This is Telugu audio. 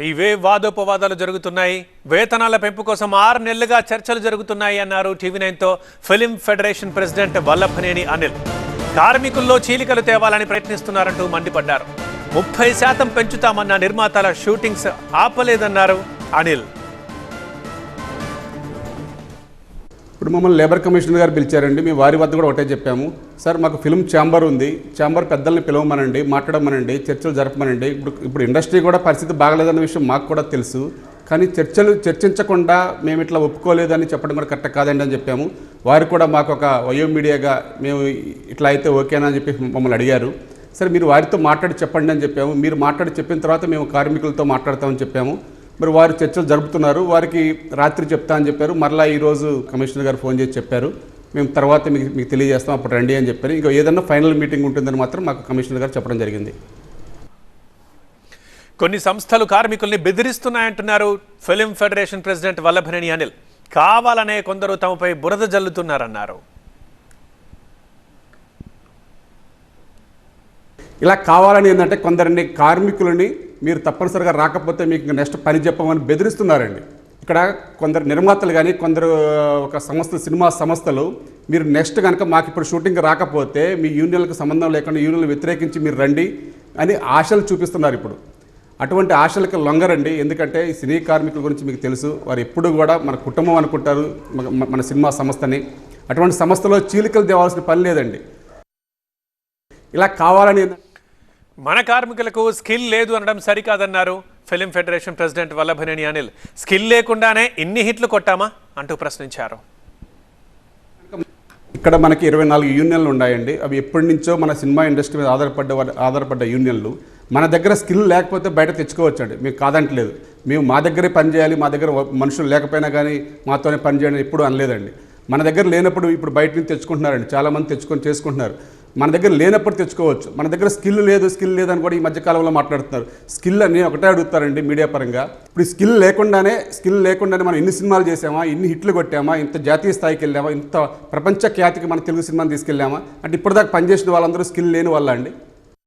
ఇవే వాదోపవాదాలు జరుగుతున్నాయి. వేతనాల పెంపు కోసం 6 నెలలుగా చర్చలు జరుగుతున్నాయి అన్నారు టీవీ9తో film federation president Vallabhaneni Anil. కార్మికుల్లో చీలికలు తేవాలని ప్రయత్నిస్తున్నారంటూ మండిపడ్డారు. 30% పెంచుతామన్న నిర్మాతల షూటింగ్స్ ఆపలేదన్నారు అనిల్. ఇప్పుడు మమ్మల్ని లేబర్ కమిషనర్ గారు పిలిచారండి. మేము వారి వద్ద కూడా ఒకటే చెప్పాము, సార్ మాకు ఫిల్మ్ ఛాంబర్ ఉంది, ఛాంబర్ పెద్దల్ని పిలవమనండి, మాట్లాడమనండి, చర్చలు జరపమనండి. ఇప్పుడు ఇండస్ట్రీ కూడా పరిస్థితి బాగలేదన్న విషయం మాకు కూడా తెలుసు, కానీ చర్చించకుండా మేము ఇట్లా ఒప్పుకోలేదని చెప్పడం కూడా కరెక్ట్ కాదండి అని చెప్పాము. వారు కూడా మాకు ఒక వయో మీడియాగా మేము ఇట్లా అయితే ఓకేనా అని చెప్పి మమ్మల్ని అడిగారు. సరే మీరు వారితో మాట్లాడి చెప్పండి అని చెప్పాము. మీరు మాట్లాడి చెప్పిన తర్వాత మేము కార్మికులతో మాట్లాడతామని చెప్పాము. మరి వారు చర్చలు జరుపుతున్నారు. వారికి రాత్రి చెప్తా అని చెప్పారు. మరలా ఈరోజు కమిషనర్ గారు ఫోన్ చేసి చెప్పారు, మేము తర్వాత మీకు తెలియజేస్తాం, అప్పుడు రండి అని చెప్పారు. ఇంకా ఏదన్నా ఫైనల్ మీటింగ్ ఉంటుందని మాత్రం మాకు కమిషనర్ గారు చెప్పడం జరిగింది. కొన్ని సంస్థలు కార్మికుల్ని బెదిరిస్తున్నాయంటున్నారు film federation president Vallabhaneni Anil. కావాలనే కొందరు తమపై బురద జల్లుతున్నారన్నారు. ఇలా కావాలని ఏంటంటే కొందరిని కార్మికులని మీరు తప్పనిసరిగా రాకపోతే మీకు నెక్స్ట్ పని చెప్పమని బెదిరిస్తున్నారండి. ఇక్కడ కొందరు నిర్మాతలు కానీ కొందరు ఒక సినిమా సంస్థలు మీరు నెక్స్ట్ కనుక మాకు ఇప్పుడు షూటింగ్ రాకపోతే మీ యూనియన్లకు సంబంధం లేకుండా యూనియన్లు వ్యతిరేకించి మీరు రండి అని ఆశలు చూపిస్తున్నారు. ఇప్పుడు అటువంటి ఆశలకు లొంగరండి. ఎందుకంటే ఈ సినీ కార్మికుల గురించి మీకు తెలుసు, వారు ఎప్పుడు కూడా మన కుటుంబం అనుకుంటారు మన సినిమా సంస్థని. అటువంటి సంస్థలో చీలికలు తేవాల్సిన పని లేదండి. ఇలా కావాలని మన కార్మికులకు స్కిల్ లేదు అనడం సరికాదన్నారు film federation president Vallabhaneni Anil. Skill లేకుండానే ఇన్ని హిట్లు కొట్టామా అంటూ ప్రశ్నించారు. ఇక్కడ మనకి 24 యూనియన్లు ఉన్నాయండి. అవి ఎప్పటి నుంచో మన సినిమా ఇండస్ట్రీ మీద ఆధారపడ్డ యూనియన్లు. మన దగ్గర స్కిల్ లేకపోతే బయట తెచ్చుకోవచ్చండి, మేము కాదంటలేదు. మేము మా దగ్గరే పనిచేయాలి, మా దగ్గర మనుషులు లేకపోయినా కానీ మాతోనే పనిచేయడం ఎప్పుడు అనలేదండి. మన దగ్గర లేనప్పుడు ఇప్పుడు బయట నుంచి తెచ్చుకుంటున్నారండి, చాలామంది తెచ్చుకొని చేసుకుంటున్నారు. మన దగ్గర లేనప్పుడు తెచ్చుకోవచ్చు. మన దగ్గర స్కిల్ లేదని కూడా ఈ మధ్యకాలంలో మాట్లాడుతున్నారు. స్కిల్ అని ఒకటే అడుగుతారండి మీడియా పరంగా. ఇప్పుడు స్కిల్ లేకుండానే మనం ఇన్ని సినిమాలు చేసామా, ఇన్ని హిట్లు కొట్టామా, ఇంత జాతీయ స్థాయికి వెళ్ళామా, ఇంత ప్రపంచ ఖ్యాతికి మన తెలుగు సినిమాని తీసుకెళ్ళామా అంటే ఇప్పటిదాకా పనిచేసిన వాళ్ళందరూ స్కిల్ లేని వాళ్ళ అండి.